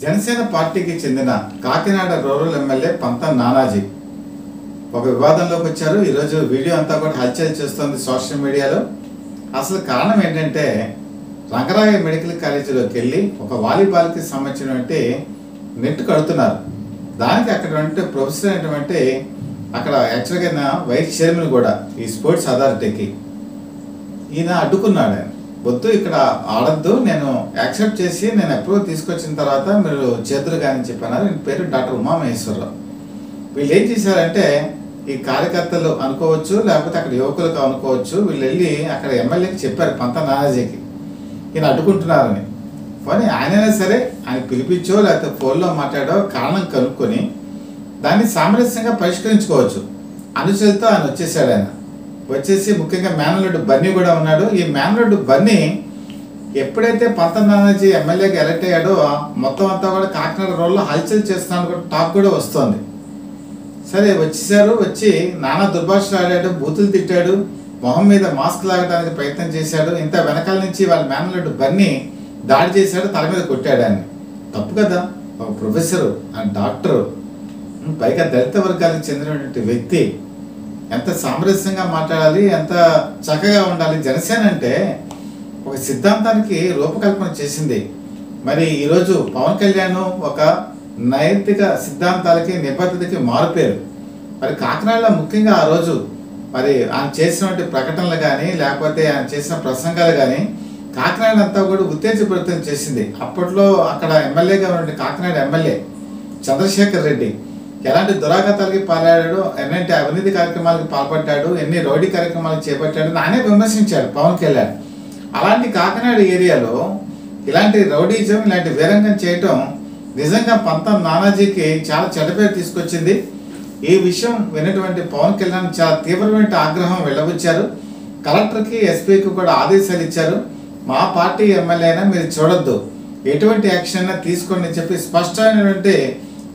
జనసేన పార్టీకి చెందిన Kakinada rural MLA పంతం నానాజీ ఒక వివాదంలోకి వచ్చారు. ఈరోజు వీడియో అంతా కూడా హల్చల్ చేస్తుంది సోషల్ మీడియాలో. అసలు కారణం ఏంటంటే రంగరాయ మెడికల్ కాలేజీలోకి వెళ్ళి ఒక వాలీబాల్కి సంబంధించినటువంటి నెట్ కడుతున్నారు. దానికి అక్కడ ప్రొఫెసర్ అయినటువంటి అక్కడ యాక్చువల్గా వైస్ చైర్మన్ కూడా ఈ స్పోర్ట్స్ అథారిటీకి ఈయన అడ్డుకున్నాడు. ఆయన వద్దు, ఇక్కడ ఆడద్దు, నేను యాక్సెప్ట్ చేసి నేను అప్రూవల్ తీసుకొచ్చిన తర్వాత మీరు చేతులు కానీ చెప్పాను. ఈయన పేరు డాక్టర్ ఉమామహేశ్వరరావు. వీళ్ళు ఏం చేశారంటే ఈ కార్యకర్తలు అనుకోవచ్చు, లేకపోతే అక్కడ యువకులకు అనుకోవచ్చు, వీళ్ళు వెళ్ళి అక్కడ ఎమ్మెల్యేకి చెప్పారు పంతం నానాజీకి ఈయన అడ్డుకుంటున్నారని. కానీ ఆయనైనా సరే ఆయన పిలిపించో లేకపోతే ఫోన్లో మాట్లాడో కారణం కనుక్కొని దాన్ని సామరస్యంగా పరిష్కరించుకోవచ్చు. అనుచరులతో ఆయన వచ్చేసాడు. ఆయన వచ్చేసి ముఖ్యంగా మేనల్లుడు బన్నీ కూడా ఉన్నాడు. ఈ మేనల్లుడు బన్నీ ఎప్పుడైతే పంతం నానాజీ ఎమ్మెల్యేకి ఎలక్ట్ అయ్యాడో మొత్తం అంతా కూడా కాకినాడ రోడ్లో హల్చల్ చేస్తున్నాను కూడా టాక్ కూడా వస్తుంది. సరే వచ్చేసారు, వచ్చి నానా దుర్భాషలు ఆడాడు, బూతులు తిట్టాడు, మొహం మీద మాస్క్ లాగడానికి ప్రయత్నం చేశాడు. ఇంత వెనకాల నుంచి వాళ్ళ మేనల్లుడు బన్నీ దాడి చేశాడు, తల మీద కొట్టాడు. ఆయన తప్పు కదా, ఒక ప్రొఫెసరు, ఆ డాక్టరు, పైగా దళిత వర్గాలకు చెందినటువంటి వ్యక్తి, ఎంత సామరస్యంగా మాట్లాడాలి, ఎంత చక్కగా ఉండాలి. జనసేన అంటే ఒక సిద్ధాంతానికి రూపకల్పన చేసింది. మరి ఈరోజు పవన్ కళ్యాణ్ ఒక నైతిక సిద్ధాంతాలకి నిబద్ధతకి మారుపేరు. మరి కాకినాడలో ముఖ్యంగా ఆ రోజు మరి ఆయన చేసినటువంటి ప్రకటనలు కానీ లేకపోతే ఆయన చేసిన ప్రసంగాలు కానీ కాకినాడ అంతా కూడా ఉత్తేజపరితం చేసింది. అప్పట్లో అక్కడ ఎమ్మెల్యేగా ఉన్నటువంటి కాకినాడ ఎమ్మెల్యే చంద్రశేఖర్ రెడ్డి ఎలాంటి దురాఘాతాలకి పాల్పడాడు, ఎన్నంటి అవినీతి కార్యక్రమాలకు పాల్పడ్డాడు, ఎన్ని రౌడీ కార్యక్రమాలు చేపట్టాడు ఆయనే విమర్శించాడు పవన్ కళ్యాణ్. అలాంటి కాకినాడ ఏరియాలో ఇలాంటి రౌడీజం, ఇలాంటి వీరంగం చేయటం నిజంగా పంతం నానాజీకి చాలా చెడ్డపేరు తీసుకొచ్చింది. ఈ విషయం విన్నటువంటి పవన్ కళ్యాణ్ చాలా తీవ్రమైన ఆగ్రహం వెళ్ళబుచ్చారు. కలెక్టర్కి, ఎస్పీకి కూడా ఆదేశాలు ఇచ్చారు. మా పార్టీ ఎమ్మెల్యే అయినా మీరు చూడొద్దు, ఎటువంటి యాక్షన్ అయినా తీసుకోండి అని చెప్పి స్పష్టమైనటువంటి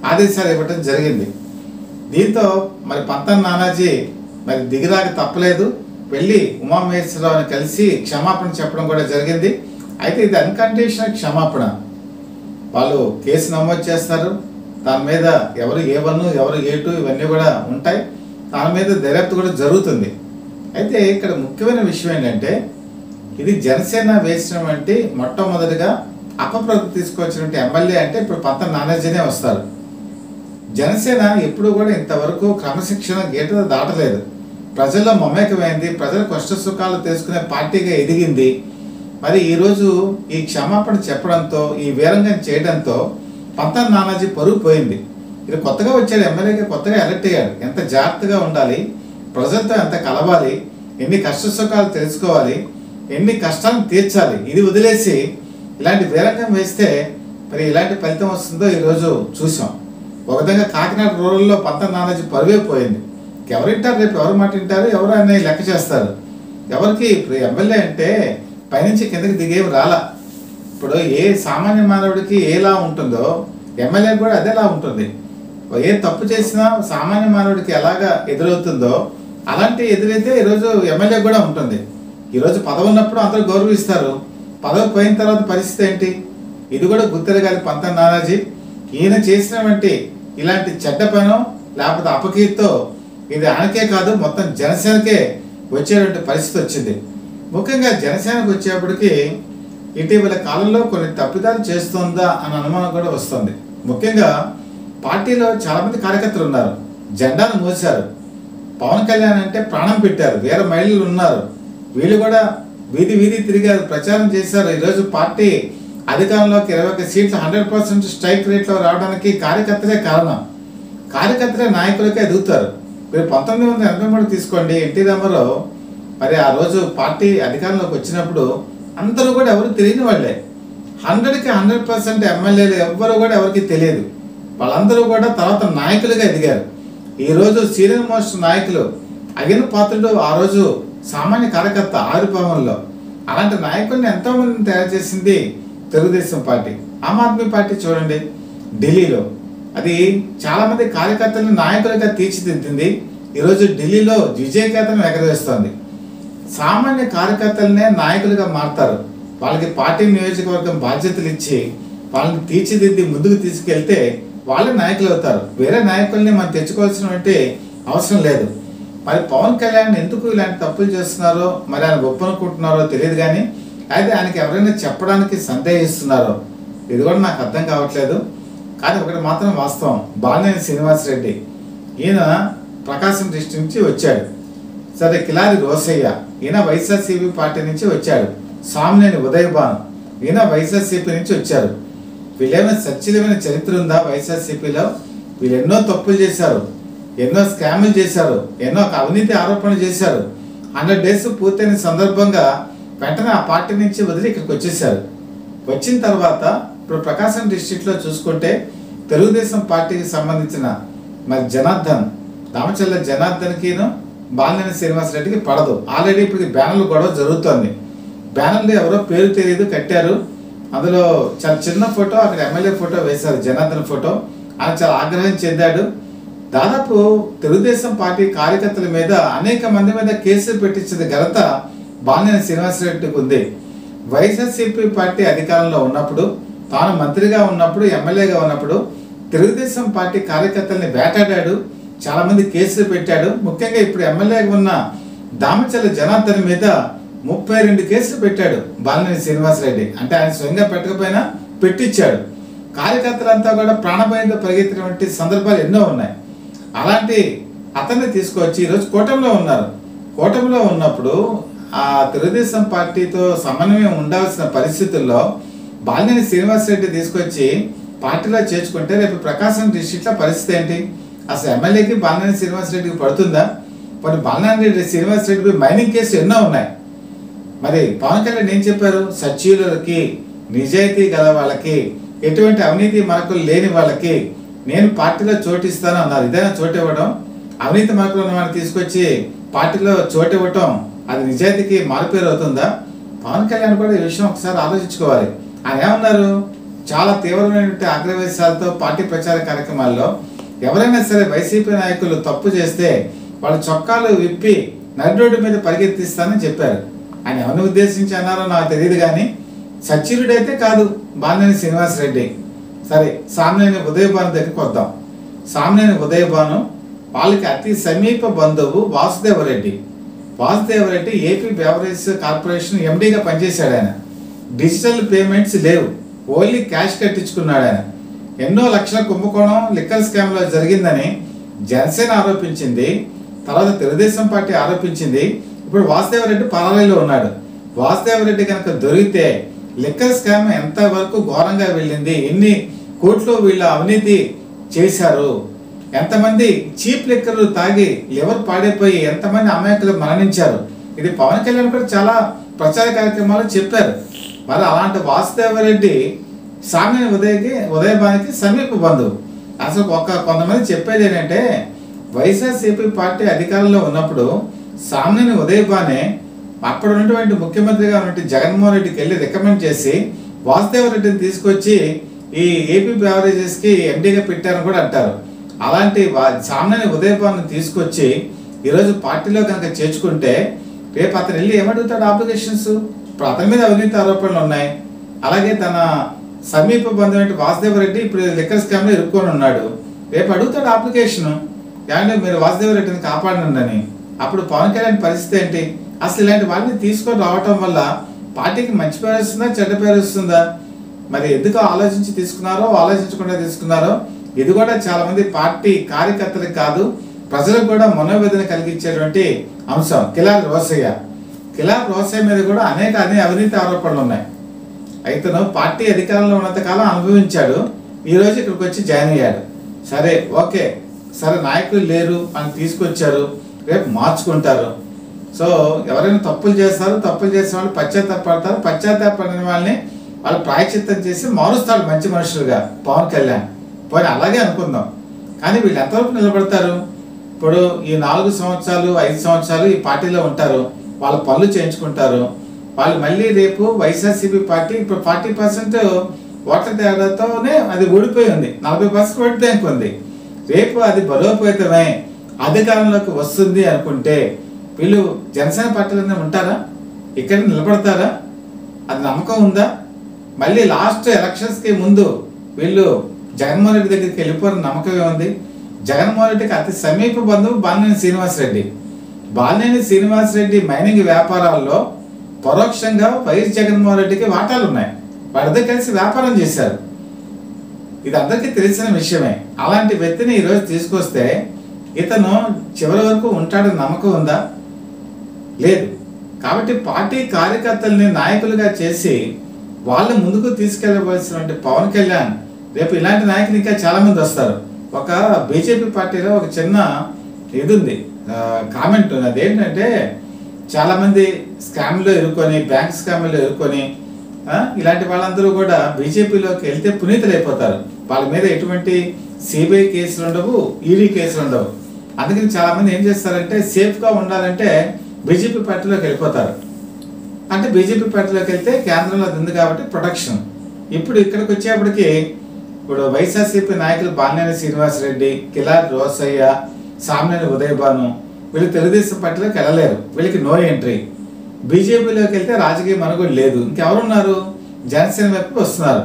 ఆదేశాలు ఇవ్వడం జరిగింది. దీంతో మరి పంతం నానాజీ మరి దిగిరాక తప్పలేదు, వెళ్ళి ఉమామహేశ్వరరావుని కలిసి క్షమాపణ చెప్పడం కూడా జరిగింది. అయితే ఇది అన్కండిషనల్ క్షమాపణ. వాళ్ళు కేసు నమోదు చేస్తారు, దాని మీద ఎవరు A1 ఎవరు A2 ఇవన్నీ కూడా ఉంటాయి, దాని మీద దర్యాప్తు కూడా జరుగుతుంది. అయితే ఇక్కడ ముఖ్యమైన విషయం ఏంటంటే ఇది జనసేన వేసినటువంటి మొట్టమొదటిగా అపప్రతిష్ఠ తీసుకొచ్చినటువంటి ఎమ్మెల్యే అంటే ఇప్పుడు పంతం నానాజీనే వస్తారు. జనసేన ఎప్పుడు కూడా ఇంతవరకు క్రమశిక్షణ గీత దాటలేదు, ప్రజల్లో మమేకమైంది, ప్రజల కష్ట సుఖాలు తెలుసుకునే పార్టీగా ఎదిగింది. మరి ఈరోజు ఈ క్షమాపణ చెప్పడంతో, ఈ వీరంగం చేయడంతో పంతం నానాజీ పరుగు పోయింది. ఇది కొత్తగా వచ్చాడు ఎమ్మెల్యేగా, కొత్తగా ఎలక్ట్ అయ్యాడు. ఎంత జాగ్రత్తగా ఉండాలి, ప్రజలతో ఎంత కలవాలి, ఎన్ని కష్ట సుఖాలు తెలుసుకోవాలి, ఎన్ని కష్టాలను తీర్చాలి, ఇది వదిలేసి ఇలాంటి వీరంగం వేస్తే మరి ఇలాంటి ఫలితం వస్తుందో ఈరోజు చూసాం. ఒక విధంగా కాకినాడ రూరల్లో పంతం నానాజీ పరుగే పోయింది. ఎవరు వింటారు, రేపు ఎవరు మాట వింటారు, ఎవరు అనేది లెక్క చేస్తారు. ఎవరికి ఇప్పుడు ఎమ్మెల్యే అంటే పైనుంచి కిందకి దిగేవి రాలా. ఇప్పుడు ఏ సామాన్య మానవుడికి ఎలా ఉంటుందో ఎమ్మెల్యే కూడా అదేలా ఉంటుంది. ఏ తప్పు చేసినా సామాన్య మానవుడికి ఎలాగా ఎదురవుతుందో అలాంటి ఎదురైతే ఈరోజు ఎమ్మెల్యే కూడా ఉంటుంది. ఈరోజు పదవి ఉన్నప్పుడు అందరూ గౌరవిస్తారు, పదవి పోయిన తర్వాత పరిస్థితి ఏంటి, ఇది కూడా గుర్తెరగాలి పంతం నానాజీ. ఈయన చేసినటువంటి ఇలాంటి చెడ్డ పనో లేకపోతే అపకీర్తితో ఇది ఆయనకే కాదు మొత్తం జనసేనకే వచ్చేటువంటి పరిస్థితి వచ్చింది. ముఖ్యంగా జనసేనకు వచ్చేప్పటికి ఇటీవల కాలంలో కొన్ని తప్పిదాలు చేస్తుందా అన్న అనుమానం కూడా వస్తుంది. ముఖ్యంగా పార్టీలో చాలామంది కార్యకర్తలు ఉన్నారు, జెండాను మోసారు, పవన్ కళ్యాణ్ అంటే ప్రాణం పెట్టారు, వేరే మహిళలు ఉన్నారు, వీళ్ళు కూడా వీధి వీధి తిరిగారు, ప్రచారం చేశారు. ఈరోజు పార్టీ అధికారంలోకి 21 సీట్లు 100% స్ట్రైక్ రేట్లో రావడానికి కార్యకర్తలే కారణం. కార్యకర్తలే నాయకులకే ఎదుగుతారు. మీరు 1983 తీసుకోండి, ఎన్టీ రామారావు మరి ఆ రోజు పార్టీ అధికారంలోకి వచ్చినప్పుడు అందరూ కూడా ఎవరు తెలియని వాళ్ళే, 100కి 100% ఎమ్మెల్యేలు ఎవ్వరు కూడా ఎవరికి తెలియదు. వాళ్ళందరూ కూడా తర్వాత నాయకులుగా ఎదిగారు. ఈరోజు సీనియర్ మోస్ట్ నాయకులు అగిన పాత్రుడు ఆ రోజు సామాన్య కార్యకర్త ఆవిర్భావంలో. అలాంటి నాయకుల్ని ఎంతోమందిని తయారు చేసింది తెలుగుదేశం పార్టీ. ఆమ్ ఆద్మీ పార్టీ చూడండి, ఢిల్లీలో అది చాలామంది కార్యకర్తలను నాయకులుగా తీర్చిదిద్దింది. ఈరోజు ఢిల్లీలో విజయకేతనం ఎగరవేస్తోంది. సామాన్య కార్యకర్తలనే నాయకులుగా మారుతారు. వాళ్ళకి పార్టీ నియోజకవర్గం బాధ్యతలు ఇచ్చి వాళ్ళని తీర్చిదిద్ది ముందుకు తీసుకెళ్తే వాళ్ళే నాయకులు అవుతారు. వేరే నాయకుల్ని మనం తెచ్చుకోవాల్సినటువంటి అవసరం లేదు. మరి పవన్ కళ్యాణ్ ఎందుకు ఇలాంటి తప్పులు చేస్తున్నారో, మరి ఆయన ఒప్పనుకుంటున్నారో తెలియదు. కానీ అయితే ఆయనకి ఎవరైనా చెప్పడానికి సందేహిస్తున్నారో ఇది కూడా నాకు అర్థం కావట్లేదు. కానీ ఒకటి మాత్రం వాస్తవం, బాలినేని శ్రీనివాసరెడ్డి ఈయన ప్రకాశం డిస్ట్రిక్ట్ నుంచి వచ్చాడు. సరే, కిలారి రోసయ్య ఈయన వైఎస్ఆర్సీపీ పార్టీ నుంచి వచ్చాడు. సామ్నేని ఉదయభాను ఈయన వైఎస్ఆర్సీపీ నుంచి వచ్చారు. వీళ్ళేమైనా సచ్చిలమైన చరిత్ర ఉందా వైఎస్ఆర్సీపీలో? వీళ్ళు ఎన్నో తప్పులు చేశారు, ఎన్నో స్కాములు చేశారు, ఎన్నో అవినీతి ఆరోపణలు చేశారు. 100 days పూర్తయిన సందర్భంగా వెంటనే ఆ పార్టీ నుంచి వదిలి ఇక్కడికి వచ్చేసారు. వచ్చిన తర్వాత ఇప్పుడు ప్రకాశం డిస్ట్రిక్ట్లో చూసుకుంటే తెలుగుదేశం పార్టీకి సంబంధించిన మరి జనార్దన్, దామచల్ల జనార్దన్కిను బాలినేని శ్రీనివాసరెడ్డికి పడదు. ఆల్రెడీ ఇప్పుడు బ్యానర్లు గొడవ జరుగుతోంది. బ్యానర్లు ఎవరో పేరు తెలియదు కట్టారు. అందులో చాలా చిన్న ఫోటో, అక్కడ ఎమ్మెల్యే ఫోటో వేశారు, జనార్దన్ ఫోటో. ఆయన చాలా ఆగ్రహం చెందాడు. దాదాపు తెలుగుదేశం పార్టీ కార్యకర్తల మీద అనేక మంది మీద కేసులు పెట్టించిన ఘనత బాలినేని శ్రీనివాసరెడ్డికి ఉంది. వైఎస్ఆర్సీపీ పార్టీ అధికారంలో ఉన్నప్పుడు, తాను మంత్రిగా ఉన్నప్పుడు, ఎమ్మెల్యేగా ఉన్నప్పుడు తెలుగుదేశం పార్టీ కార్యకర్తల్ని వేటాడాడు, చాలా మంది కేసులు పెట్టాడు. ముఖ్యంగా ఇప్పుడు ఎమ్మెల్యేగా ఉన్న దామచల్ల జనార్దన్ మీద 32 కేసులు పెట్టాడు బాలినేని శ్రీనివాసరెడ్డి. అంటే ఆయన స్వయంగా పెట్టకపోయినా పెట్టించాడు. కార్యకర్తలంతా కూడా ప్రాణభయంతో పరిగెత్తినటువంటి సందర్భాలు ఎన్నో ఉన్నాయి. అలాంటి అతన్ని తీసుకొచ్చి ఈరోజు కూటమిలో ఉన్నారు. కూటమిలో ఉన్నప్పుడు ఆ తెలుగుదేశం పార్టీతో సమన్వయం ఉండాల్సిన పరిస్థితుల్లో బాలినేని శ్రీనివాసరెడ్డి తీసుకొచ్చి పార్టీలో చేర్చుకుంటే రేపు ప్రకాశం డిస్ట్రిక్ట్లో పరిస్థితి ఏంటి? అసలు ఎమ్మెల్యేకి బాలినేని శ్రీనివాసరెడ్డికి పడుతుందా? మరి బాలినేని శ్రీనివాసరెడ్డిపై మైనింగ్ కేసు ఎన్నో ఉన్నాయి. మరి పవన్ కళ్యాణ్ ఏం చెప్పారు? సచివులకి, నిజాయితీ గల వాళ్ళకి, ఎటువంటి అవినీతి మరకలు లేని వాళ్ళకి నేను పార్టీలో చోటిస్తాను అన్నారు. ఇదైనా చోటు ఇవ్వడం? అవినీతి మరకలు ఉన్న వాళ్ళని తీసుకొచ్చి పార్టీలో చోటు ఇవ్వటం అది నిజాయితీకి మారుపేరు అవుతుందా? పవన్ కళ్యాణ్ కూడా ఈ విషయం ఒకసారి ఆలోచించుకోవాలి. ఆయన ఏమన్నారు? చాలా తీవ్రమైనటువంటి ఆగ్రవేశాలతో పార్టీ ప్రచార కార్యక్రమాల్లో ఎవరైనా సరే వైసీపీ నాయకులు తప్పు చేస్తే వాళ్ళ చొక్కాలు విప్పి నడి రోడ్డు మీద పరిగెత్తిస్తానని చెప్పారు. ఆయన ఎవరిని ఉద్దేశించి అన్నారో నాకు తెలియదు. కానీ సచివుడైతే కాదు బాలినేని శ్రీనివాసరెడ్డి. సరే, సామ్నేని ఉదయభాను దగ్గరికి వద్దాం. సామ్నేని ఉదయభాను వాళ్ళకి అతి సమీప బంధువు Vasudeva Reddy. Vasudeva Reddy AP beverage corporation ఎండీగా పనిచేశాడు. ఆయన డిజిటల్ పేమెంట్స్ లేవు, ఓన్లీ క్యాష్ కట్టించుకున్నాడు. ఆయన ఎన్నో లక్షల కుంభకోణం లిక్కర్ స్కామ్లో జరిగిందని జనసేన ఆరోపించింది, తర్వాత తెలుగుదేశం పార్టీ ఆరోపించింది. ఇప్పుడు వాసుదేవరెడ్డి పరారీలో ఉన్నాడు. వాసుదేవరెడ్డి కనుక దొరికితే లిక్కర్ స్కామ్ ఎంతవరకు ఘోరంగా వెళ్ళింది, ఎన్ని కోట్లు వీళ్ళ అవినీతి చేశారు, ఎంతమంది చీప్ లిక్కర్లు తాగి లివర్ పాడైపోయి ఎంతమంది అమాయకులు మరణించారు, ఇది పవన్ కళ్యాణ్ కూడా చాలా ప్రచార కార్యక్రమాలు చెప్పారు. మరి అలాంటి వాసుదేవరెడ్డి సామ్నేని ఉదయభానికి సమీప బంధువు. అసలు కొంతమంది చెప్పేది ఏంటంటే వైఎస్ఆర్సీపీ పార్టీ అధికారంలో ఉన్నప్పుడు సామ్నేని ఉదయభానే అప్పుడు ఉన్నటువంటి ముఖ్యమంత్రిగా ఉన్నటువంటి జగన్మోహన్ రెడ్డికి వెళ్ళి రికమెండ్ చేసి వాసుదేవరెడ్డిని తీసుకొచ్చి ఈ ఏపీ బెవరేజెస్కి ఎండీగా పెట్టారని కూడా అంటారు. అలాంటి సామ్నేని ఉదయభాను తీసుకొచ్చి ఈరోజు పార్టీలో కనుక చేర్చుకుంటే రేపు అతను వెళ్ళి ఏమడుగుతాడు? అప్లికేషన్స్. ఇప్పుడు అతని మీద అవినీతి ఆరోపణలు ఉన్నాయి. అలాగే తన సమీప బంధువు వాసుదేవరెడ్డి ఇప్పుడు లిక్కర్ స్కామ్లో ఇరుక్కొని ఉన్నాడు. రేపు అడుగుతాడు అప్లికేషను, ఏమంటే మీరు వాసుదేవరెడ్డిని కాపాడండి అని. అప్పుడు పవన్ కళ్యాణ్ పరిస్థితి ఏంటి? అసలు ఇలాంటి వాళ్ళని తీసుకొని రావటం వల్ల పార్టీకి మంచి పేరు వస్తుందా, చెడ్డ పేరు వస్తుందా? మరి ఎందుకు ఆలోచించి తీసుకున్నారో, ఆలోచించకుండా తీసుకున్నారో ఇది కూడా చాలా మంది పార్టీ కార్యకర్తలకు కాదు, ప్రజలకు కూడా మనోవేదన కలిగించేటువంటి అంశం. కిలారి రోసయ్య మీద కూడా అనేక అవినీతి ఆరోపణలు ఉన్నాయి. అయితేను పార్టీ అధికారంలో ఉన్నంత కాలం అనుభవించాడు. ఈరోజు ఇక్కడికి వచ్చి జాయిన్ అయ్యాడు. సరే, ఓకే, సరే, నాయకులు లేరు అని తీసుకొచ్చారు, రేపు మార్చుకుంటారు. సో ఎవరైనా తప్పులు చేస్తారు, తప్పులు చేసిన వాళ్ళు పశ్చాత్తాపడతారు, పశ్చాత్తాపడిన వాళ్ళని వాళ్ళు ప్రాయశ్చిత్తం చేసి మారుస్తాడు మంచి మనుషులుగా పవన్ కళ్యాణ్. పోనీ అలాగే అనుకుందాం. కానీ వీళ్ళు ఎంతవరకు నిలబడతారు? ఇప్పుడు ఈ 4 సంవత్సరాలు 5 సంవత్సరాలు ఈ పార్టీలో ఉంటారు, వాళ్ళ పనులు చేయించుకుంటారు. వాళ్ళు మళ్ళీ రేపు వైఎస్ఆర్సీపీ పార్టీ ఇప్పుడు 40% ఓట్ల తేడాతోనే అది ఓడిపోయి ఉంది, 40% ఓట్ బ్యాంక్ ఉంది. రేపు అది బలోపేతమై అధికారంలోకి వస్తుంది అనుకుంటే వీళ్ళు జనసేన పార్టీలోనే ఉంటారా? ఇక్కడ నిలబడతారా? అది నమ్మకం ఉందా? మళ్ళీ లాస్ట్ ఎలక్షన్స్కి ముందు వీళ్ళు జగన్మోహన్ రెడ్డి దగ్గరికి వెళ్ళిపోయిన నమ్మకం ఏముంది? జగన్మోహన్ రెడ్డికి అతి సమీప బంధువు బాలినేని శ్రీనివాసరెడ్డి. బాలినేని శ్రీనివాసరెడ్డి మైనింగ్ వ్యాపారాల్లో పరోక్షంగా వైఎస్ జగన్మోహన్ రెడ్డికి వాటాలు ఉన్నాయి. వాళ్ళిద్దరు కలిసి వ్యాపారం చేశారు. ఇది అందరికీ తెలిసిన విషయమే. అలాంటి వ్యక్తిని ఈరోజు తీసుకొస్తే ఇతను చివరి వరకు ఉంటాడని నమ్మకం ఉందా? లేదు. కాబట్టి పార్టీ కార్యకర్తల్ని నాయకులుగా చేసి వాళ్ళు ముందుకు తీసుకెళ్లవలసినటువంటి పవన్ కళ్యాణ్ రేపు ఇలాంటి నాయకులు ఇంకా చాలా మంది వస్తారు. ఒక బీజేపీ పార్టీలో ఒక చిన్న ఇది ఉంది, కామెంట్ ఉంది. అదేంటంటే చాలా మంది స్కామ్లో ఇరుక్కొని, బ్యాంక్ స్కామ్లో ఇరుక్కొని ఇలాంటి వాళ్ళందరూ కూడా బీజేపీలోకి వెళ్తే పునీతులు అయిపోతారు. వాళ్ళ మీద ఎటువంటి సిబిఐ కేసులు ఉండవు, ఈడీ కేసులు ఉండవు. అందుకని చాలా మంది ఏం చేస్తారంటే సేఫ్గా ఉండాలంటే బీజేపీ పార్టీలోకి వెళ్ళిపోతారు. అంటే బీజేపీ పార్టీలోకి వెళ్తే కేంద్రంలో అది ఉంది కాబట్టి ప్రొటెక్షన్. ఇప్పుడు ఇక్కడికి వచ్చేప్పటికి ఇప్పుడు వైఎస్ఆర్సీపీ నాయకులు బాలినేని శ్రీనివాసరెడ్డి, కిలారి రోసయ్య, సామినేని ఉదయభాను వీళ్ళు తెలుగుదేశం పార్టీలోకి వెళ్ళలేరు. వీళ్ళకి నో ఎంట్రీ. బీజేపీలోకి వెళ్తే రాజకీయ మనుగడ లేదు. ఇంకెవరున్నారు? జనసేన వైపు వస్తున్నారు.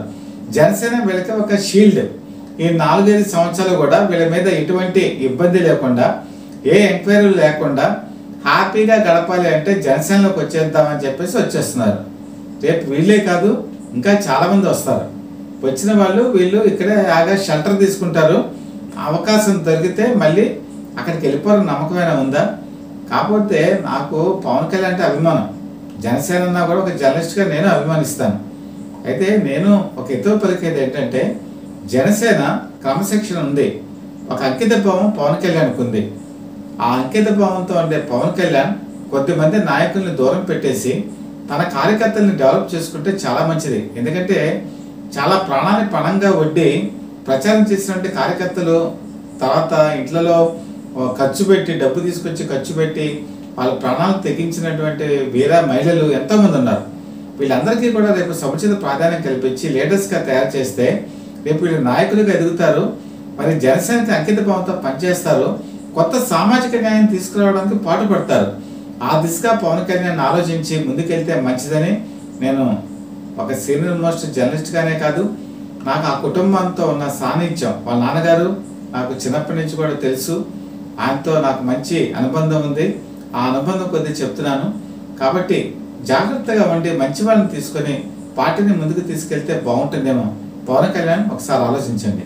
జనసేన వీళ్ళకి ఒక షీల్డ్. ఈ 4-5 సంవత్సరాలు కూడా వీళ్ళ మీద ఎటువంటి ఇబ్బంది లేకుండా, ఏ ఎంక్వైరీలు లేకుండా హ్యాపీగా గడపాలి అంటే జనసేనలోకి వచ్చేద్దామని చెప్పేసి వచ్చేస్తున్నారు. రేపు వీళ్ళే కాదు ఇంకా చాలామంది వస్తారు. వచ్చిన వాళ్ళు వీళ్ళు ఇక్కడే ఆగా షెల్టర్ తీసుకుంటారు. అవకాశం దొరికితే మళ్ళీ అక్కడికి వెళ్ళిపోవాలని నమ్మకమైనా ఉందా? కాకపోతే నాకు పవన్ కళ్యాణ్ అంటే అభిమానం. జనసేన అన్నా కూడా ఒక జర్నలిస్ట్గా నేను అభిమానిస్తాను. అయితే నేను ఒక ఎత్తువ పలికేది ఏంటంటే జనసేన క్రమశిక్షణ ఉంది, ఒక అంకిత భావం పవన్ కళ్యాణ్కి ఉంది. ఆ అంకిత భావంతో ఉండే పవన్ కళ్యాణ్ కొద్దిమంది నాయకుల్ని దూరం పెట్టేసి తన కార్యకర్తల్ని డెవలప్ చేసుకుంటే చాలా మంచిది. ఎందుకంటే చాలా ప్రాణాన్ని పణంగా వడ్డి ప్రచారం చేసినటువంటి కార్యకర్తలు తర్వాత ఇంట్లో ఖర్చు పెట్టి, డబ్బు తీసుకొచ్చి ఖర్చు పెట్టి వాళ్ళ ప్రాణాలు తెగించినటువంటి వీర మహిళలు ఎంతోమంది ఉన్నారు. వీళ్ళందరికీ కూడా రేపు సముచిత ప్రాధాన్యం కల్పించి లీడర్స్గా తయారు చేస్తే రేపు వీళ్ళు నాయకులుగా ఎదుగుతారు. మరి జనసేనకి అంకిత భావంతో పనిచేస్తారు. కొత్త సామాజిక న్యాయం తీసుకురావడానికి పాటుపడతారు. ఆ దిశగా పవన్ కళ్యాణ్ ఆలోచించి ముందుకెళ్తే మంచిదని నేను ఒక సీనియర్ మోస్ట్ జర్నలిస్ట్గానే కాదు, నాకు ఆ కుటుంబంతో ఉన్న సాన్నిధ్యం, వాళ్ళ నాన్నగారు నాకు చిన్నప్పటి నుంచి కూడా తెలుసు. ఆయనతో నాకు మంచి అనుబంధం ఉంది. ఆ అనుబంధం కొద్దిగా చెప్తున్నాను. కాబట్టి జాగ్రత్తగా ఉండి మంచి వాళ్ళని తీసుకొని పార్టీని ముందుకు తీసుకెళ్తే బాగుంటుందేమో. పవన్ కళ్యాణ్ ఒకసారి ఆలోచించండి.